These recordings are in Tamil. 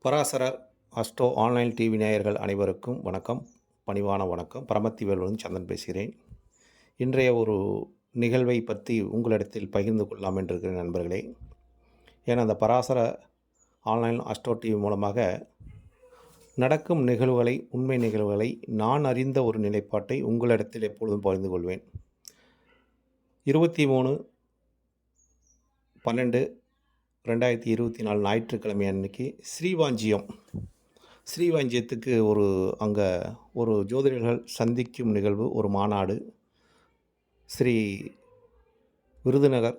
பராசரர் அஸ்ட்ரோ ஆன்லைன் டிவி நேயர்கள் அனைவருக்கும் வணக்கம். பணிவான வணக்கம். பரமத்தி வேலுடன் சந்திரன் பேசுகிறேன். இன்றைய ஒரு நிகழ்வை பற்றி உங்களிடத்தில் பகிர்ந்து கொள்ளலாம் என்று இருக்கிற நண்பர்களே. ஏன்னா அந்த பராசர ஆன்லைன் அஸ்ட்ரோ டிவி மூலமாக நடக்கும் நிகழ்வுகளை, உண்மை நிகழ்வுகளை நான் அறிந்த ஒரு நிலைப்பாட்டை உங்களிடத்தில் எப்பொழுதும் பகிர்ந்து கொள்வேன். 23/12/2024 ஞாயிற்றுக்கிழமை அன்னைக்கு ஸ்ரீவாஞ்சியத்துக்கு அங்கே ஒரு ஜோதிடர்கள் சந்திக்கும் நிகழ்வு, ஒரு மாநாடு. ஸ்ரீ விருதுநகர்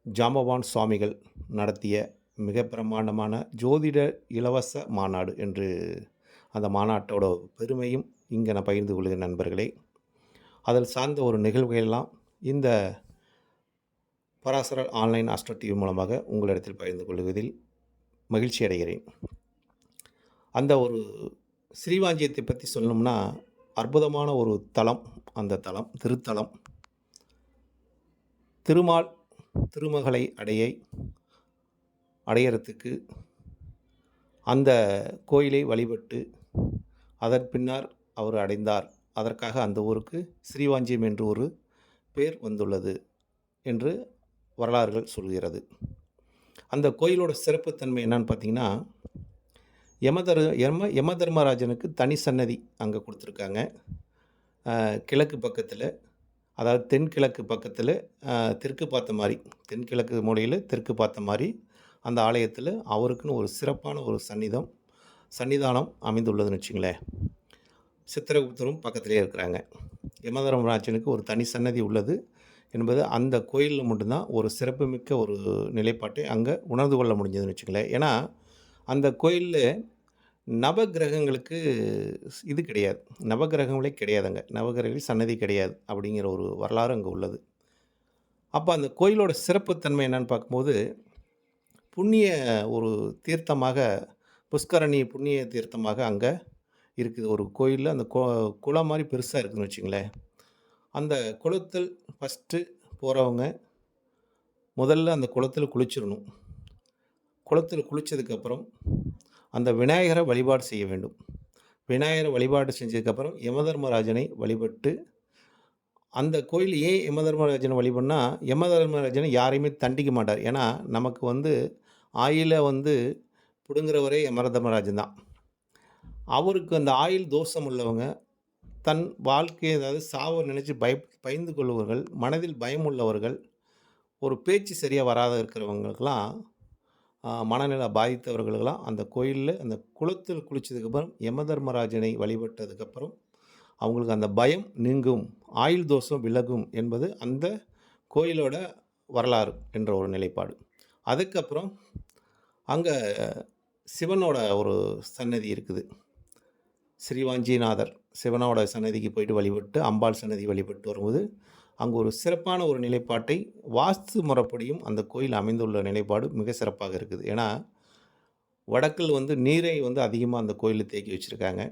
ஜாம்பவான் சுவாமிகள் நடத்திய மிக பிரமாண்டமான ஜோதிட இலவச மாநாடு என்று அந்த மாநாட்டோட பெருமையும் இங்கே நான் பகிர்ந்து கொள்கிறேன் நண்பர்களே. அதில் சார்ந்த ஒரு நிகழ்வுகளெல்லாம் இந்த பராசரர் ஆன்லைன் அஸ்ட்ரோ டிவி மூலமாக உங்களிடத்தில் பகிர்ந்து கொள்வதில் மகிழ்ச்சி அடைகிறேன். அந்த ஒரு ஸ்ரீவாஞ்சியத்தை பற்றி சொல்லணும்னா அற்புதமான ஒரு தலம். அந்த தலம் திருத்தலம். திருமால் திருமகளை அடையறதுக்கு அந்த கோயிலை வழிபட்டு அதன் பின்னர் அவர் அடைந்தார். அதற்காக அந்த ஊருக்கு ஸ்ரீவாஞ்சியம் என்று ஒரு பேர் வந்துள்ளது என்று வரலாறுகள் சொல்கிறது. அந்த கோயிலோட சிறப்புத்தன்மை என்னன்னு பார்த்தீங்கன்னா, யமதர்மராஜனுக்கு தனி சன்னதி அங்கே கொடுத்துருக்காங்க. கிழக்கு பக்கத்தில், அதாவது தென்கிழக்கு பக்கத்தில் தெற்கு பார்த்த மாதிரி, தென்கிழக்கு மூலையில் தெற்கு பார்த்த மாதிரி அந்த ஆலயத்தில் அவருக்குன்னு ஒரு சிறப்பான ஒரு சன்னிதானம் அமைந்துள்ளதுன்னு வச்சுங்களேன். சித்திரகுப்தரும் பக்கத்திலே இருக்கிறாங்க. யமதர்மராஜனுக்கு ஒரு தனி சன்னதி உள்ளது என்பது அந்த கோயிலில் மட்டும்தான் ஒரு சிறப்புமிக்க ஒரு நிலைப்பாட்டை அங்கே உணர்ந்து கொள்ள முடிஞ்சதுன்னு வச்சுங்களேன். ஏன்னா அந்த கோயிலில் நவகிரகங்களுக்கு இது கிடையாது, நவகிரகங்களே கிடையாதுங்க. நவகிரக சன்னதி கிடையாது அப்படிங்கிற ஒரு வரலாறு அங்கே உள்ளது. அப்போ அந்த கோயிலோட சிறப்புத்தன்மை என்னன்னு பார்க்கும்போது, புண்ணிய ஒரு தீர்த்தமாக, புஷ்கரணி புண்ணிய தீர்த்தமாக அங்கே இருக்குது. ஒரு கோயிலில் அந்த குளம் மாதிரி பெருசாக இருக்குதுன்னு வச்சுங்களேன். அந்த குளத்தில் ஃபஸ்ட்டு போகிறவங்க முதல்ல அந்த குளத்தில் குளிச்சிடணும். குளத்தில் குளித்ததுக்கப்புறம் அந்த விநாயகரை வழிபாடு செய்ய வேண்டும். விநாயகரை வழிபாடு செஞ்சதுக்கப்புறம் யமதர்மராஜனை வழிபட்டு, அந்த கோயில் ஏன் யமதர்மராஜனை வழிபடுனா, யமதர்மராஜனை யாரையுமே தண்டிக்க மாட்டார். ஏன்னா நமக்கு ஆயிலை பிடுங்குறவரே யமதர்மராஜன் தான். அவருக்கு அந்த ஆயில் தோஷம் உள்ளவங்க, தன் வாழ்க்கையை அதாவது சாவை நினச்சி பயந்து கொள்பவர்கள், மனதில் பயம் உள்ளவர்கள், ஒரு பேச்சு சரியாக வராத இருக்கிறவங்களுக்கெல்லாம், மனநிலை பாதித்தவர்களுக்கெல்லாம் அந்த கோயிலில் அந்த குளத்தில் குளித்ததுக்கப்புறம் யமதர்மராஜனை வழிபட்டதுக்கப்புறம் அவங்களுக்கு அந்த பயம் நீங்கும், ஆயுள் தோஷம் விலகும் என்பது அந்த கோயிலோட வரலாறு என்ற ஒரு நிலைப்பாடு. அதுக்கப்புறம் அங்கே சிவனோட ஒரு சன்னதி இருக்குது. ஸ்ரீவாஞ்சிநாதர் சிவனோட சன்னதிக்கு போயிட்டு வழிபட்டு, அம்பாள் சன்னதி வழிபட்டு வரும்போது அங்கே ஒரு சிறப்பான ஒரு நிலைப்பாட்டை வாஸ்து முறைப்படியும் அந்த கோயில் அமைந்துள்ள நிலைப்பாடு மிக சிறப்பாக இருக்குது. ஏன்னா வடக்கில் நீரை அதிகமாக அந்த கோயிலில் தேக்கி வச்சுருக்காங்க.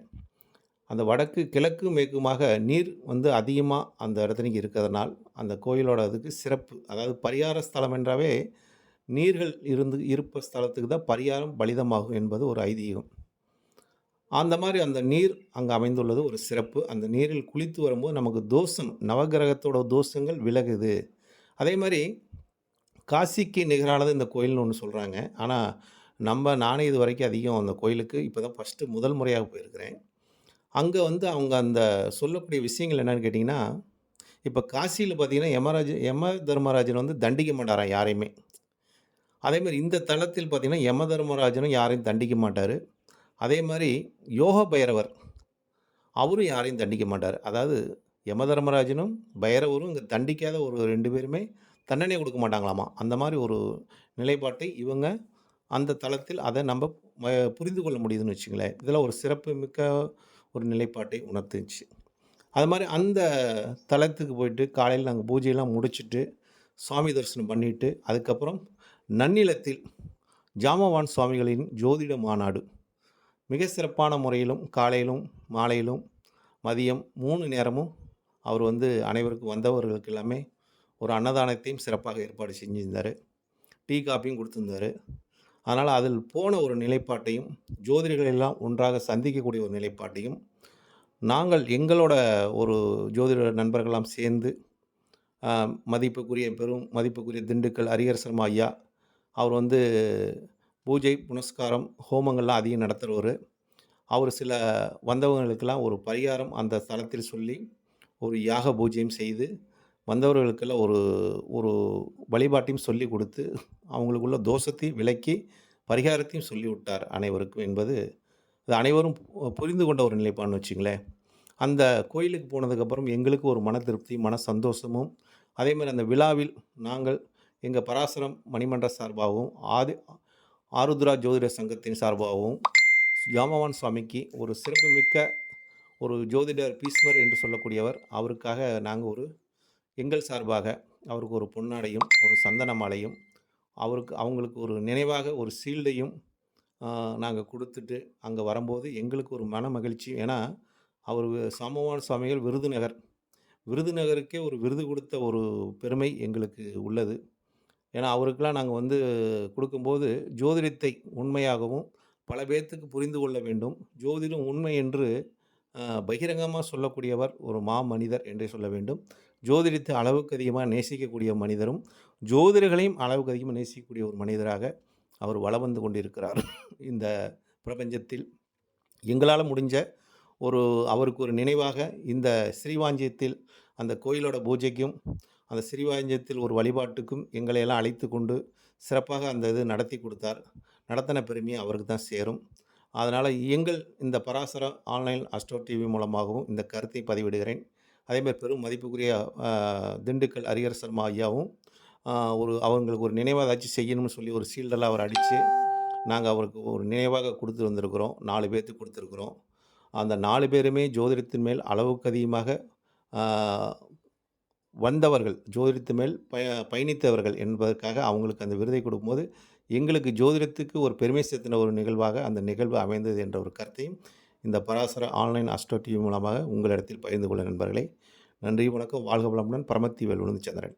அந்த வடக்கு கிழக்கு மேற்குமாக நீர் அதிகமாக அந்த இடத்துக்கு இருக்கிறதுனால் அந்த கோயிலோட அதுக்கு சிறப்பு. அதாவது பரிகார ஸ்தலம் என்றாவே நீர்கள் இருப்ப ஸ்தலத்துக்கு தான் பரிகாரம் பலிதமாகும் என்பது ஒரு ஐதீகம். அந்த மாதிரி அந்த நீர் அங்கே அமைந்துள்ளது ஒரு சிறப்பு. அந்த நீரில் குளித்து வரும்போது நமக்கு தோஷம், நவகிரகத்தோட தோஷங்கள் விலகுது. அதே மாதிரி காசிக்கு நிகரானது இந்த கோயில்னு ஒன்று சொல்கிறாங்க. ஆனால் நானே இது வரைக்கும் அதிகம் அந்த கோயிலுக்கு இப்போ தான் ஃபஸ்ட்டு முதல் முறையாக போயிருக்கிறேன். அங்கே அவங்க அந்த சொல்லக்கூடிய விஷயங்கள் என்னென்னு கேட்டிங்கன்னா, இப்போ காசியில் பார்த்தீங்கன்னா யம தர்மராஜன் தண்டிக்க மாட்டாராம் யாரையுமே. அதேமாதிரி இந்த தலத்தில் பார்த்திங்கன்னா யம தர்மராஜனும் யாரையும் தண்டிக்க மாட்டார். அதே மாதிரி யோக பைரவர் அவரும் யாரையும் தண்டிக்க மாட்டார். அதாவது யம தர்மராஜனும் பைரவரும் இங்கே தண்டிக்காத ஒரு 2 பேருமே தண்டனை கொடுக்க மாட்டாங்களாமா. அந்த மாதிரி ஒரு நிலைப்பாட்டை இவங்க அந்த தலத்தில் அதை நம்ம புரிந்து கொள்ள முடியுதுன்னு வச்சுங்களேன். இதெல்லாம் ஒரு சிறப்பு மிக்க ஒரு நிலைப்பாட்டை உணர்த்துச்சு. அது மாதிரி அந்த தலத்துக்கு போயிட்டு காலையில் நாங்கள் பூஜையெல்லாம் முடிச்சுட்டு சுவாமி தரிசனம் பண்ணிவிட்டு, அதுக்கப்புறம் நன்னிலத்தில் ஜாம்பவான் சுவாமிகளின் ஜோதிட மாநாடு மிக சிறப்பான முறையிலும் காலையிலும் மாலையிலும் மதியம் 3 நேரமும் அவர் அனைவருக்கும் வந்தவர்களுக்கு எல்லாமே ஒரு அன்னதானத்தையும் சிறப்பாக ஏற்பாடு செஞ்சுருந்தார். டீ காப்பியும் கொடுத்துருந்தார். அதனால அதில் போன ஒரு நிலைப்பாட்டையும், ஜோதிடர்கள் எல்லாம் ஒன்றாக சந்திக்கக்கூடிய ஒரு நிலைப்பாட்டையும், நாங்கள் எங்களோட ஒரு ஜோதிட நண்பர்கள்லாம் சேர்ந்து, அ மதிப்புக்குரிய பெரும் மதிப்புக்குரிய திண்டுக்கல் ஹரிஹர சர்மா ஐயா, அவர் வந்து பூஜை, புனஸ்காரம், ஹோமங்கள்லாம் அதிகம் நடத்துறவரு. அவர் சில வந்தவங்களுக்கெல்லாம் ஒரு பரிகாரம் அந்த ஸ்தலத்தில் சொல்லி, ஒரு யாக பூஜையும் செய்து, வந்தவர்களுக்கெல்லாம் ஒரு ஒரு வழிபாட்டையும் சொல்லிக் குடுத்து, அவங்களுக்குள்ள தோஷத்தையும் விலக்கி, பரிகாரத்தையும் சொல்லிவிட்டார் அனைவருக்கும் என்பது, அது அனைவரும் புரிந்து கொண்ட ஒரு நிலைப்பாடுன்னு வச்சுங்களேன். அந்த கோயிலுக்கு போனதுக்கப்புறம் எங்களுக்கு ஒரு மன திருப்தி, மன சந்தோஷமும், அதேமாரி அந்த விழாவில் நாங்கள் எங்க பராசரம் மணிமன்ற சார்பாகவும், ஆருத்ரா ஜோதிட சங்கத்தின் சார்பாகவும், ஜாமவான் சுவாமிக்கு ஒரு சிறப்புமிக்க ஒரு ஜோதிடர் பீஸ்வர் என்று சொல்லக்கூடியவர். அவருக்காக நாங்க எங்கள் சார்பாக அவருக்கு ஒரு பொன்னாடையும், ஒரு சந்தன மாலையும், அவங்களுக்கு ஒரு நினைவாக ஒரு ஷீல்டையும் நாங்க குடுத்துட்டு, அங்க வரும்போது எங்களுக்கு ஒரு மன மகிழ்ச்சி. ஏன்னா, அவரு சாமவான் சுவாமிகள் விருதுநகர். விருதுநகருக்கே ஒரு விருது குடுத்த ஒரு பெருமை எங்களுக்கு உள்ளது. ஏன்னா, அவருக்கெல்லாம் நாங்க குடுக்கும்போது, ஜோதிடத்தை உண்மையாகவும், பல பேத்துக்கு புரிந்து கொள்ள வேண்டும். ஜோதிடம் உண்மை என்று பகிரங்கமா சொல்லக்கூடியவர் ஒரு மாமனிதர் என்றே சொல்ல வேண்டும். ஜோதிடத்தை அளவுக்கு அதிகமா நேசிக்கக்கூடிய மனிதரும், ஜோதிடர்களையும் அளவுக்கு அதிகமா நேசிக்கக்கூடிய ஒரு மனிதராக அவர் வலம் வந்து கொண்டிருக்கிறார். இந்த பிரபஞ்சத்தில் எங்களால முடிஞ்ச ஒரு அவருக்கு ஒரு நினைவாக இந்த ஸ்ரீவாஞ்சியத்தில் அந்த கோயிலோட பூஜைக்கும், அந்த ஸ்ரீவாஞ்சியத்தில் ஒரு வழிபாட்டுக்கும் எங்களை எல்லாம் அழைத்து கொண்டு சிறப்பாக அந்த இது நடத்தி குடுத்தார். நடத்தின பெருமை அவருக்கு தான் சேரும். அதனால எங்கள் இந்த பராசர ஆன்லைன் அஸ்ட்ரோ டிவி மூலமாகவும் இந்த கருத்தை பதிவிடுகிறேன். அதேமாரி பெரும் மதிப்புக்குரிய அ திண்டுக்கல் ஹரிஹர சர்மா ஐயாவும், அ அவங்களுக்கு ஒரு நினைவா ஏதாச்சும் செய்யணும்னு சொல்லி ஒரு ஷீல்டெல்லாம் அவர் அடிச்சு, நாங்க அவருக்கு ஒரு நினைவாக குடுத்து வந்திருக்கிறோம். 4 பேத்துக்கு குடுத்துருக்குறோம். அந்த 4 பேருமே ஜோதிடத்தின் மேல் அளவுக்கு அதிகமாக அ வந்தவர்கள். ஜோதிடத்தின் மேல் பயணித்தவர்கள் என்பதற்காக அவங்களுக்கு அந்த விருதை கொடுக்கும்போது, எங்களுக்கு ஜோதிடத்துக்கு ஒரு பெருமை சேர்த்தின ஒரு நிகழ்வாக அந்த நிகழ்வு அமைந்தது என்ற ஒரு கருத்தையும், இந்த பராசர ஆன்லைன் அஸ்ட்ரோ டிவி மூலமாக உங்களிடத்தில் பகிர்ந்து கொள்ள நண்பர்களே. நன்றி, வணக்கம். வாழ்க வளமுடன். பரமத்தி வேல்விழுந்து சந்திரன்.